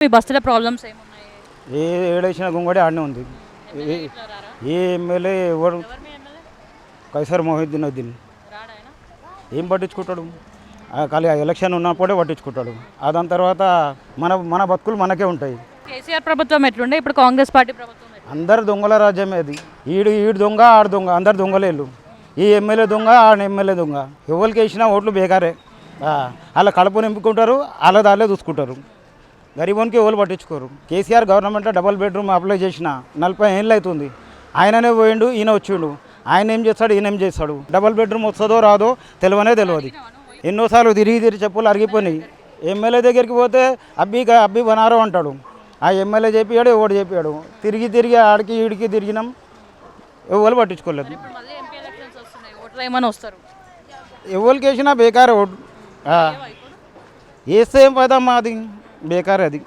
మీ బస్తీలో ప్రాబ్లమ్స్ ఏమున్నాయి? ఏడేసిన గొంగడి ఆడనే ఉంది. ఏ ఎమ్మెల్యే ఎవరు కైసర్ మొహిద్దీన్ ఏం పట్టించుకుంటాడు? ఖాళీ ఎలక్షన్ ఉన్నప్పుడే పట్టించుకుంటాడు. దాని తర్వాత మన మన బతుకులు మనకే ఉంటాయి. కేసీఆర్ ప్రభుత్వం ఎట్లుండే, ఇప్పుడు కాంగ్రెస్ పార్టీ ప్రభుత్వం అందరు దొంగల రాజ్యమే అది. ఈడు దొంగ, ఆడు దొంగ, అందరు దొంగలేళ్ళు. ఈ ఎమ్మెల్యే దొంగ, ఆడ ఎమ్మెల్యే దొంగ. ఎవరికి వేసినా ఓట్లు బేకారే. అలా కడుపు నింపుకుంటారు, అలా దాళ్ళే చూసుకుంటారు. గరీబోనికి ఎవరు పట్టించుకోరు. కేసీఆర్ గవర్నమెంట్లో డబుల్ బెడ్రూమ్ అప్లై చేసిన 40 ఏళ్ళు అవుతుంది. ఆయననే పోయిండు, ఈయన వచ్చిండు. ఆయన ఏం చేస్తాడు, ఈయన ఏం చేస్తాడు? డబుల్ బెడ్రూమ్ వస్తుందో రాదో తెలియదు. ఎన్నోసార్లు తిరిగి చెప్పులు అరిగిపోయినాయి. ఎమ్మెల్యే దగ్గరికి పోతే అబ్బి బనారో అంటాడు. ఆ ఎమ్మెల్యే చెప్పాడు, ఎవడు చెప్పాడు. తిరిగి ఆడికి ఈడికి తిరిగినాం, ఎవరు పట్టించుకోలేదు. ఎవరికి వేసినా బేకారే ఓటు. వేస్తే ఏం పదమ్మా, అది బేకారే అది.